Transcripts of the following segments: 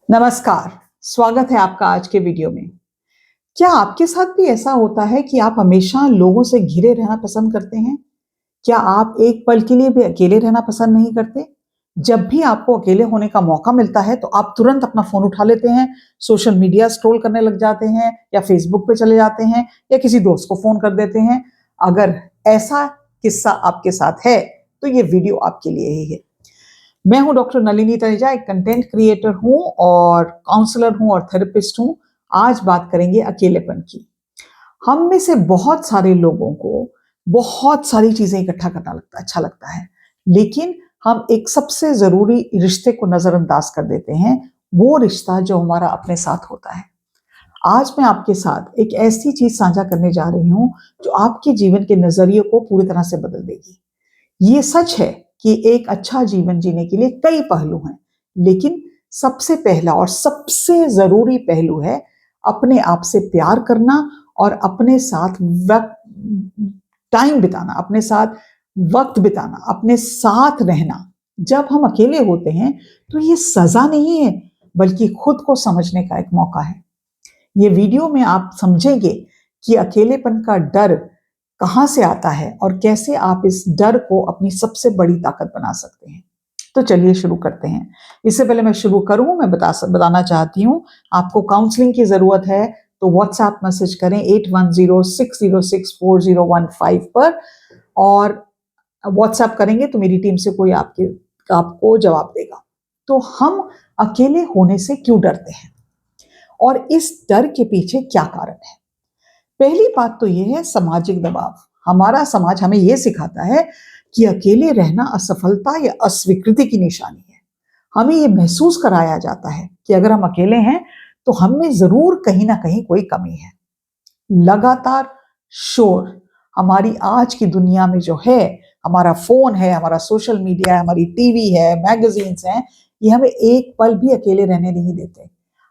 नमस्कार, स्वागत है आपका आज के वीडियो में। क्या आपके साथ भी ऐसा होता है कि आप हमेशा लोगों से घिरे रहना पसंद करते हैं? क्या आप एक पल के लिए भी अकेले रहना पसंद नहीं करते? जब भी आपको अकेले होने का मौका मिलता है, तो आप तुरंत अपना फ़ोन उठा लेते हैं, सोशल मीडिया स्क्रॉल करने लग जाते हैं या फ़ेसबुक पे चले जाते हैं या किसी दोस्त को फ़ोन कर देते हैं। अगर ऐसा किस्सा आपके साथ है, तो ये वीडियो आपके लिए ही है। मैं हूं डॉक्टर नलिनी तनेजा, एक कंटेंट क्रिएटर हूं और काउंसलर हूं और थेरेपिस्ट हूं। आज बात करेंगे अकेलेपन की। हम में से बहुत सारे लोगों को बहुत सारी चीजें इकट्ठा करना अच्छा लगता है, लेकिन हम एक सबसे जरूरी रिश्ते को नजरअंदाज कर देते हैं, वो रिश्ता जो हमारा अपने साथ होता है। आज मैं आपके साथ एक ऐसी चीज साझा करने जा रही हूं जो आपके जीवन के नजरिए को पूरी तरह से बदल देगी। ये सच है कि एक अच्छा जीवन जीने के लिए कई पहलू हैं, लेकिन सबसे पहला और सबसे जरूरी पहलू है अपने आप से प्यार करना और अपने साथ वक्त टाइम बिताना, अपने साथ वक्त बिताना, अपने साथ रहना। जब हम अकेले होते हैं तो ये सजा नहीं है, बल्कि खुद को समझने का एक मौका है। ये वीडियो में आप समझेंगे कि अकेलेपन का डर कहाँ से आता है और कैसे आप इस डर को अपनी सबसे बड़ी ताकत बना सकते हैं। तो चलिए शुरू करते हैं। इससे पहले मैं शुरू करूं, मैं बताना चाहती हूं, आपको काउंसलिंग की जरूरत है तो व्हाट्सएप मैसेज करें 8106064015 पर, और व्हाट्सएप करेंगे तो मेरी टीम से कोई आपको जवाब देगा। तो हम अकेले होने से क्यों डरते हैं और इस डर के पीछे क्या कारण है? पहली बात तो यह है सामाजिक दबाव। हमारा समाज हमें यह सिखाता है कि अकेले रहना असफलता या अस्वीकृति की निशानी है। हमें यह महसूस कराया जाता है कि अगर हम अकेले हैं तो हम में जरूर कहीं ना कहीं कोई कमी है। लगातार शोर हमारी आज की दुनिया में जो है, हमारा फोन है, हमारा सोशल मीडिया है, हमारी टीवी है, मैगजीन्स हैं, ये हमें एक पल भी अकेले रहने नहीं देते।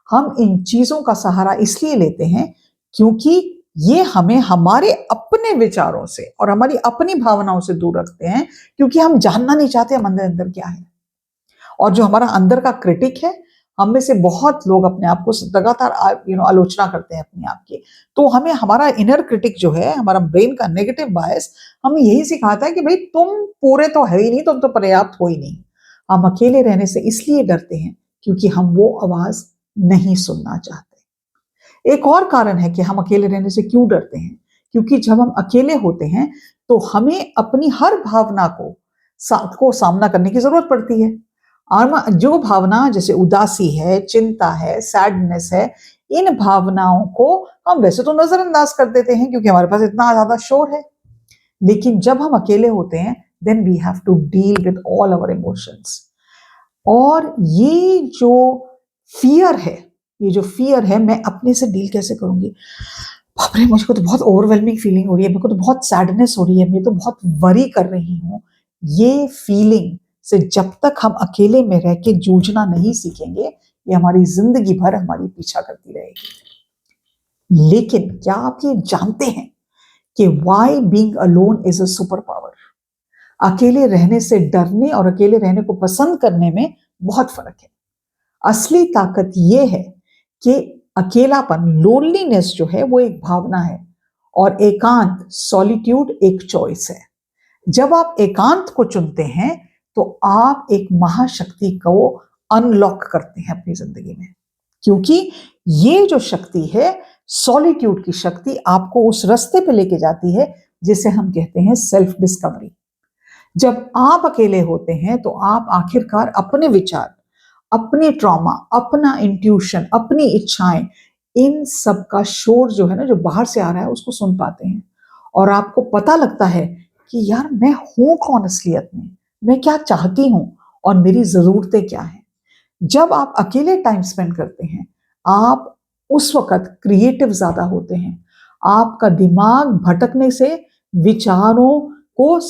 हम इन चीजों का सहारा इसलिए लेते हैं क्योंकि ये हमें हमारे अपने विचारों से और हमारी अपनी भावनाओं से दूर रखते हैं, क्योंकि हम जानना नहीं चाहते हम अंदर अंदर क्या है। और जो हमारा अंदर का क्रिटिक है, हम में से बहुत लोग अपने आप को लगातार आलोचना करते हैं अपने आप की। तो हमें हमारा इनर क्रिटिक जो है, हमारा ब्रेन का नेगेटिव बायस हमें यही सिखाता है कि भाई तुम पूरे तो है ही नहीं, तुम तो पर्याप्त हो ही नहीं। हम अकेले रहने से इसलिए डरते हैं क्योंकि हम वो आवाज नहीं सुनना चाहते। एक और कारण है कि हम अकेले रहने से क्यों डरते हैं, क्योंकि जब हम अकेले होते हैं तो हमें अपनी हर भावना को सामना करने की जरूरत पड़ती है। और जो भावना जैसे उदासी है, चिंता है, सैडनेस है, इन भावनाओं को हम वैसे तो नजरअंदाज कर देते हैं क्योंकि हमारे पास इतना ज्यादा शोर है। लेकिन जब हम अकेले होते हैं, then we have to deal with all our emotions. और ये जो फियर है, मैं अपने से डील कैसे करूंगी? बाप रे, मुझको तो बहुत ओवरवेलमिंग फीलिंग हो रही है, मेरे को तो बहुत सैडनेस हो रही है, मैं तो बहुत वरी कर रही हूँ। ये फीलिंग से जब तक हम अकेले में रह के जूझना नहीं सीखेंगे, ये हमारी जिंदगी भर हमारी पीछा करती रहेगी। लेकिन क्या आप ये जानते हैं कि why being alone is a super power? अकेले रहने से डरने और अकेले रहने को पसंद करने में बहुत फर्क है। असली ताकत यह है कि अकेलापन, लोनलीनेस जो है, वो एक भावना है और एकांत, सॉलिट्यूड, एक चॉइस है। जब आप एकांत को चुनते हैं तो आप एक महाशक्ति को अनलॉक करते हैं अपनी जिंदगी में, क्योंकि ये जो शक्ति है, सॉलिट्यूड की शक्ति, आपको उस रास्ते पे लेके जाती है जिसे हम कहते हैं सेल्फ डिस्कवरी। जब आप अकेले होते हैं तो आप आखिरकार अपने विचार, अपने ट्रॉमा, अपना इंट्यूशन, अपनी इच्छाएं, इन सब का शोर जो है ना, जो बाहर से आ रहा है, उसको सुन पाते हैं। और आपको पता लगता है कि यार मैं हूं कौन असलियत में, मैं क्या चाहती हूं और मेरी जरूरतें क्या हैं। जब आप अकेले टाइम स्पेंड करते हैं, आप उस वक्त क्रिएटिव ज्यादा होते हैं। आपका दिमाग भटकने से विचारों को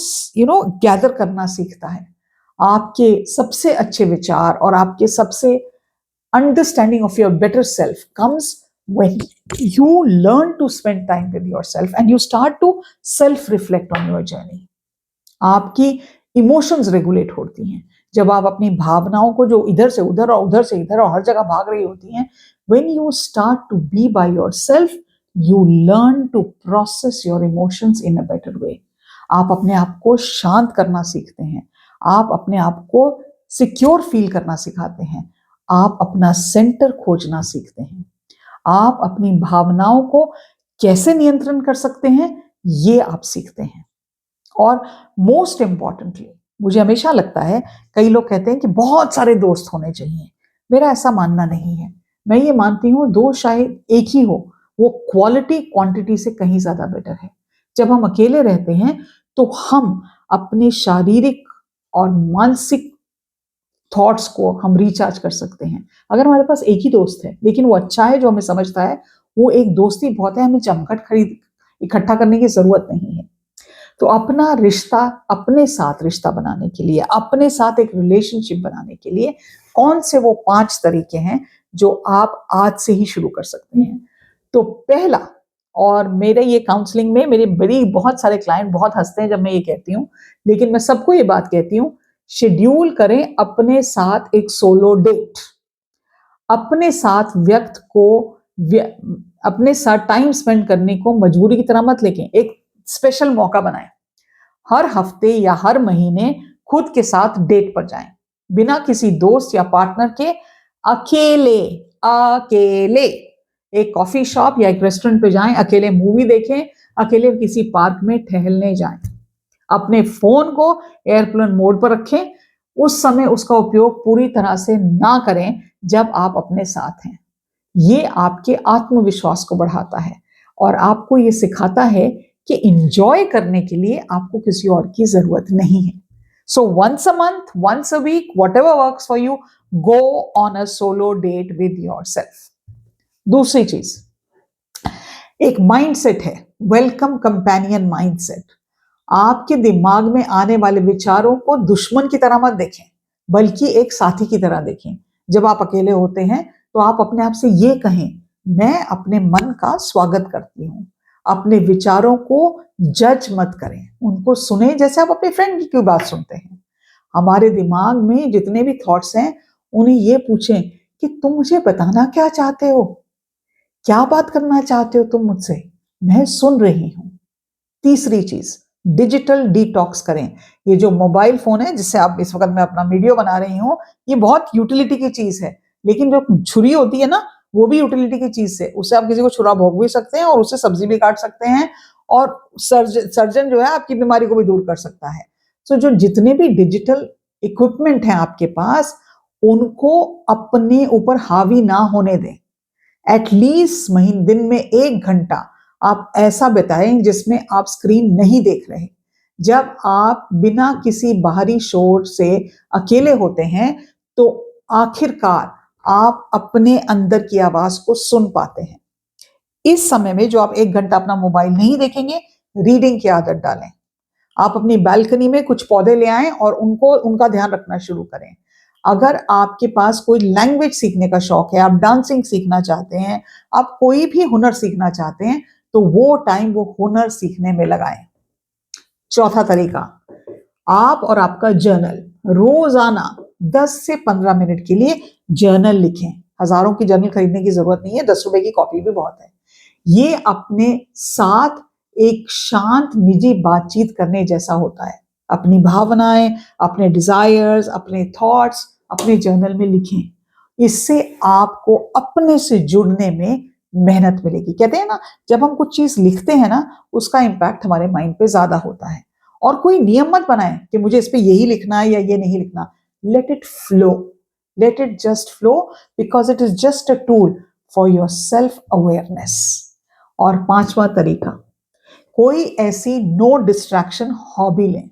गैदर करना सीखता है। आपके सबसे अच्छे विचार और आपके सबसे understanding of your better self comes when you learn to spend time with yourself and you start to self reflect on your journey. आपकी इमोशंस रेगुलेट होती हैं। जब आप अपनी भावनाओं को जो इधर से उधर और उधर से इधर और हर जगह भाग रही होती हैं, when you start to be by yourself, you learn to process your emotions in a better way. आप अपने आप को शांत करना सीखते हैं, आप अपने आप को सिक्योर फील करना सिखाते हैं, आप अपना सेंटर खोजना सीखते हैं, आप अपनी भावनाओं को कैसे नियंत्रण कर सकते हैं ये आप सीखते हैं। और मोस्ट इंपॉर्टेंटली मुझे हमेशा लगता है, कई लोग कहते हैं कि बहुत सारे दोस्त होने चाहिए, मेरा ऐसा मानना नहीं है। मैं ये मानती हूँ दोस्त शायद एक ही हो, वो क्वालिटी क्वांटिटी से कहीं ज्यादा बेटर है। जब हम अकेले रहते हैं तो हम अपने शारीरिक और मानसिक थॉट्स को हम रिचार्ज कर सकते हैं। अगर हमारे पास एक ही दोस्त है लेकिन वो अच्छा है, जो हमें समझता है, वो एक दोस्ती बहुत है, हमें जमघट खरीद इकट्ठा करने की जरूरत नहीं है। तो अपना रिश्ता अपने साथ रिश्ता बनाने के लिए, अपने साथ एक रिलेशनशिप बनाने के लिए कौन से वो 5 तरीके हैं जो आप आज से ही शुरू कर सकते हैं। तो पहला, और मेरे ये काउंसलिंग में मेरे बड़ी बहुत सारे क्लाइंट बहुत हंसते हैं जब मैं ये कहती हूँ, लेकिन मैं सबको ये बात कहती हूँ, शेड्यूल करें अपने साथ एक सोलो डेट। अपने साथ अपने साथ टाइम स्पेंड करने को मजबूरी की तरह मत लेके एक स्पेशल मौका बनाएं। हर हफ्ते या हर महीने खुद के साथ डेट पर जाएं, बिना किसी दोस्त या पार्टनर के, अकेले अकेले एक कॉफी शॉप या एक रेस्टोरेंट पे जाएं, अकेले मूवी देखें, अकेले किसी पार्क में टहलने जाएं। अपने फोन को एयरप्लेन मोड पर रखें, उस समय उसका उपयोग पूरी तरह से ना करें जब आप अपने साथ हैं। ये आपके आत्मविश्वास को बढ़ाता है और आपको ये सिखाता है कि इंजॉय करने के लिए आपको किसी और की जरूरत नहीं है। So once a month, once a week, whatever works for you, go on a solo date with yourself. दूसरी चीज, एक माइंडसेट है, वेलकम कंपेनियन माइंडसेट। आपके दिमाग में आने वाले विचारों को दुश्मन की तरह मत देखें, बल्कि एक साथी की तरह देखें। जब आप अकेले होते हैं तो आप अपने आप से ये कहें, मैं अपने मन का स्वागत करती हूँ। अपने विचारों को जज मत करें, उनको सुने जैसे आप अपने फ्रेंड की बात सुनते हैं। हमारे दिमाग में जितने भी थॉट्स हैं, उन्हें ये पूछें कि तुम मुझे बताना क्या चाहते हो, क्या बात करना चाहते हो तुम मुझसे, मैं सुन रही हूं। तीसरी चीज, डिजिटल डिटॉक्स करें। ये जो मोबाइल फोन है जिससे आप इस वक्त मैं अपना वीडियो बना रही हूँ, ये बहुत यूटिलिटी की चीज है, लेकिन जो छुरी होती है ना, वो भी यूटिलिटी की चीज से, उससे आप किसी को छुरा भोग भी सकते हैं और उससे सब्जी भी काट सकते हैं, और सर्जन जो है आपकी बीमारी को भी दूर कर सकता है। तो जो जितने भी डिजिटल इक्विपमेंट हैं आपके पास, उनको अपने ऊपर हावी ना होने दें। एटलीस्ट दिन में 1 घंटा आप ऐसा बिताएं जिसमें आप स्क्रीन नहीं देख रहे। जब आप बिना किसी बाहरी शोर से अकेले होते हैं तो आखिरकार आप अपने अंदर की आवाज को सुन पाते हैं। इस समय में जो आप 1 घंटा अपना मोबाइल नहीं देखेंगे, रीडिंग की आदत डालें। आप अपनी बालकनी में कुछ पौधे ले आएं और उनका ध्यान रखना शुरू करें। अगर आपके पास कोई लैंग्वेज सीखने का शौक है, आप डांसिंग सीखना चाहते हैं, आप कोई भी हुनर सीखना चाहते हैं, तो वो टाइम वो हुनर सीखने में लगाएं। चौथा तरीका, आप और आपका जर्नल, रोजाना 10 से 15 मिनट के लिए जर्नल लिखें। हजारों की जर्नल खरीदने की जरूरत नहीं है, 10 रुपए की कॉपी भी बहुत है। ये अपने साथ एक शांत निजी बातचीत करने जैसा होता है। अपनी भावनाएं, अपने डिजायर्स, अपने थॉट्स अपने जर्नल में लिखें। इससे आपको अपने से जुड़ने में मेहनत मिलेगी। कहते हैं ना, जब हम कुछ चीज लिखते हैं ना, उसका इंपैक्ट हमारे माइंड पे ज्यादा होता है। और कोई नियम मत बनाएं कि मुझे इस पे यही लिखना है या ये नहीं लिखना। Let it flow, let it just flow, because it is just a tool for your self awareness. और 5वां तरीका, कोई ऐसी नो डिस्ट्रैक्शन हॉबी लें।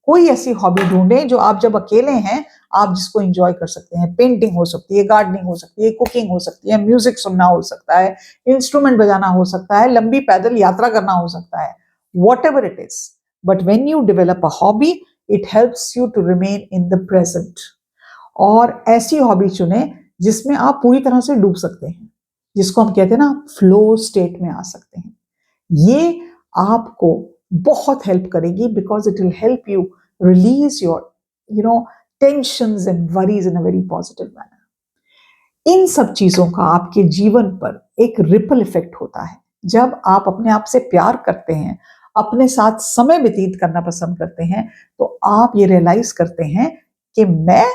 कोई ऐसी हॉबी ढूंढें जो आप जब अकेले हैं आप जिसको एंजॉय कर सकते हैं। पेंटिंग हो सकती है, गार्डनिंग हो सकती है, कुकिंग हो सकती है, म्यूजिक सुनना हो सकता है, इंस्ट्रूमेंट बजाना हो सकता है, लंबी पैदल यात्रा करना हो सकता है, whatever it is. But when you develop a hobby, it helps you to remain in the present. और ऐसी हॉबी चुने जिसमें आप पूरी तरह से डूब सकते हैं, जिसको हम कहते हैं ना, फ्लो स्टेट में आ सकते हैं। ये आपको बहुत हेल्प करेगी, because it will help you release your tensions and worries in a very positive manner. इन सब चीजों का आपके जीवन पर एक रिपल इफेक्ट होता है। जब आप अपने आप से प्यार करते हैं, अपने साथ समय व्यतीत करना पसंद करते हैं, तो आप ये रियलाइज करते हैं कि मैं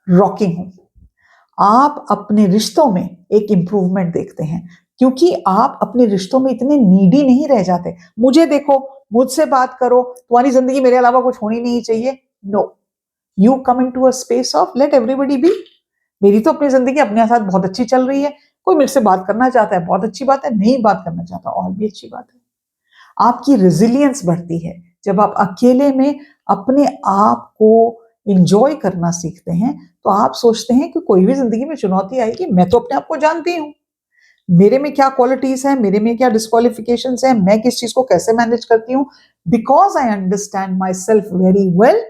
रॉकिंग हूं। आप अपने रिश्तों में एक इंप्रूवमेंट देखते हैं, क्योंकि आप अपने रिश्तों में इतने नीडी नहीं रह जाते। मुझे देखो, मुझसे बात करो, तुम्हारी जिंदगी मेरे अलावा कुछ होनी नहीं चाहिए। No, you come in to a space of let everybody be. मेरी तो अपनी जिंदगी अपने साथ बहुत अच्छी चल रही है। कोई मेरे से बात करना चाहता है, बहुत अच्छी बात है। नहीं बात करना चाहता, और भी अच्छी बात है। आपकी रेजिलियंस बढ़ती है जब आप अकेले में अपने आप को इंजॉय करना सीखते हैं। तो आप सोचते हैं कि कोई भी जिंदगी में चुनौती आएगी, मैं तो अपने आप को जानती हूँ, मेरे में क्या क्वालिटीज हैं, मेरे में क्या डिस्क्वालिफिकेशंस हैं, मैं किस चीज को कैसे मैनेज करती हूँ। Because I understand my self very well,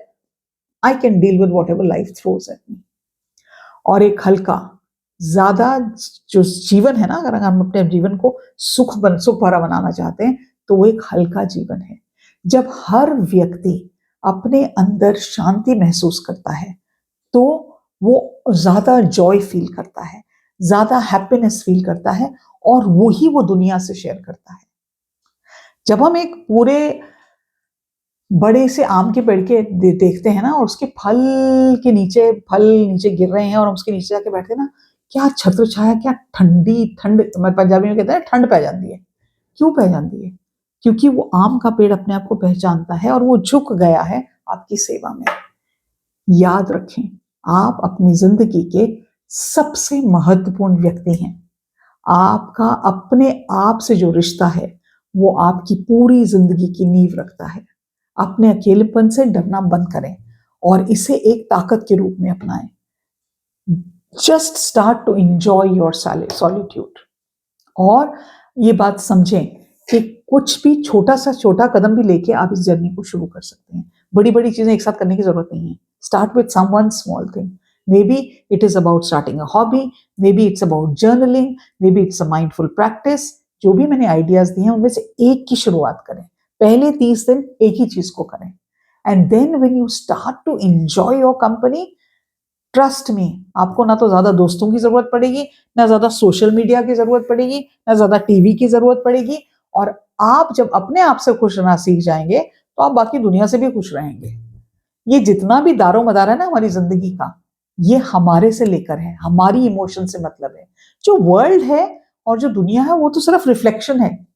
I can deal with what ever life throws at me. और एक हल्का, ज्यादा जो जीवन है ना, अगर हम अपने जीवन को सुख भरा बनाना चाहते हैं, तो वो एक हल्का जीवन है। जब हर व्यक्ति अपने अंदर शांति महसूस करता है, तो वो ज्यादा जॉय फील करता है, ज्यादा हैप्पीनेस फील करता है, और वही वो दुनिया से शेयर करता है। जब हम एक पूरे बड़े से आम के पेड़ के देखते हैं ना, और उसके फल नीचे गिर रहे हैं, और हम उसके नीचे जाके बैठे ना, क्या छत्र छाया, क्या ठंडी ठंड, मैं पंजाबी में कहते हैं ठंड पै जाती है। क्यों पै जाती है? क्योंकि वो आम का पेड़ अपने आप को पहचानता है, और वो झुक गया है आपकी सेवा में। याद रखें, आप अपनी जिंदगी के सबसे महत्वपूर्ण व्यक्ति हैं। आपका अपने आप से जो रिश्ता है, वो आपकी पूरी जिंदगी की नींव रखता है। अपने अकेलेपन से डरना बंद करें और इसे एक ताकत के रूप में अपनाएं। Just start to enjoy your solitude. और ये बात समझें कि कुछ भी छोटा कदम भी लेके आप इस जर्नी को शुरू कर सकते हैं। बड़ी बड़ी चीजें एक साथ करने की जरूरत नहीं है। Start with some one small thing. Maybe it is about starting a hobby, maybe it's about journaling, maybe it's a mindful practice। जो भी मैंने आइडियाज दिए हैं, उनमें से एक की शुरुआत करें। पहले 30 दिन एक ही चीज को करें, and then when you start to enjoy your company, trust me, आपको ना तो ज्यादा दोस्तों की जरूरत पड़ेगी, ना ज्यादा सोशल मीडिया की जरूरत पड़ेगी, ना ज्यादा टीवी की जरूरत पड़ेगी। और आप जब अपने आप से खुश रहना सीख जाएंगे, तो आप बाकी दुनिया से भी खुश रहेंगे। ये जितना भी दारो मदार है ना हमारी जिंदगी का, ये हमारे से लेकर है, हमारी इमोशन से मतलब है। जो वर्ल्ड है और जो दुनिया है, वो तो सिर्फ रिफ्लेक्शन है।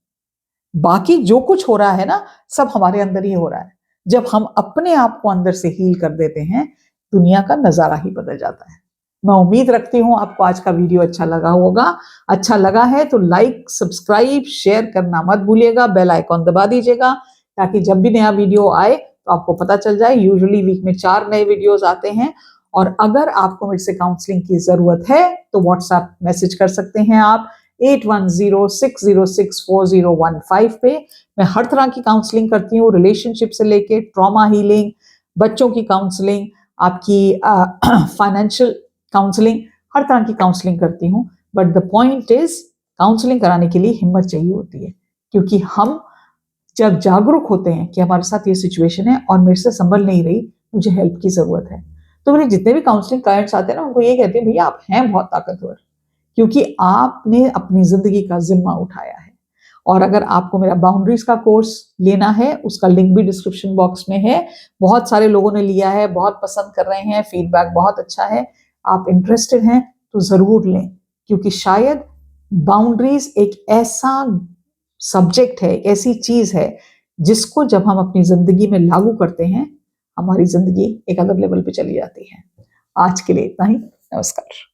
बाकी जो कुछ हो रहा है ना, सब हमारे अंदर ही हो रहा है। जब हम अपने आप को अंदर से हील कर देते हैं, दुनिया का नजारा ही बदल जाता है। मैं उम्मीद रखती हूं आपको आज का वीडियो अच्छा लगा होगा। अच्छा लगा है तो लाइक, सब्सक्राइब, शेयर करना मत भूलिएगा। बेल आइकॉन दबा दीजिएगा, ताकि जब भी नया वीडियो आए तो आपको पता चल जाए। यूजुअली वीक में 4 नए वीडियोस आते हैं। और अगर आपको मेरे से काउंसलिंग की जरूरत है, तो व्हाट्सएप मैसेज कर सकते हैं आप 8106064015 पे। मैं हर तरह की काउंसलिंग करती हूँ, रिलेशनशिप से लेके ट्रॉमा हीलिंग, बच्चों की काउंसलिंग, आपकी फाइनेंशियल काउंसलिंग, हर तरह की काउंसलिंग करती हूँ। But the point is, counselling कराने के लिए हिम्मत चाहिए होती है, क्योंकि हम जब जागरूक होते हैं कि हमारे साथ ये सिचुएशन है और मेरे से संभल नहीं रही, मुझे हेल्प की जरूरत है, तो मेरे जितने भी काउंसलिंग क्लाइंट्स आते हैं ना, उनको ये कहते हैं, भैया आप हैं बहुत ताकतवर, क्योंकि आपने अपनी जिंदगी का जिम्मा उठाया है। और अगर आपको मेरा बाउंड्रीज का कोर्स लेना है, उसका लिंक भी डिस्क्रिप्शन बॉक्स में है। बहुत सारे लोगों ने लिया है, बहुत पसंद कर रहे हैं, फीडबैक बहुत अच्छा है। आप इंटरेस्टेड हैं तो जरूर लें, क्योंकि शायद बाउंड्रीज एक ऐसा सब्जेक्ट है, एक ऐसी चीज है, जिसको जब हम अपनी जिंदगी में लागू करते हैं, हमारी जिंदगी एक अलग लेवल पे चली जाती है। आज के लिए इतना ही। नमस्कार।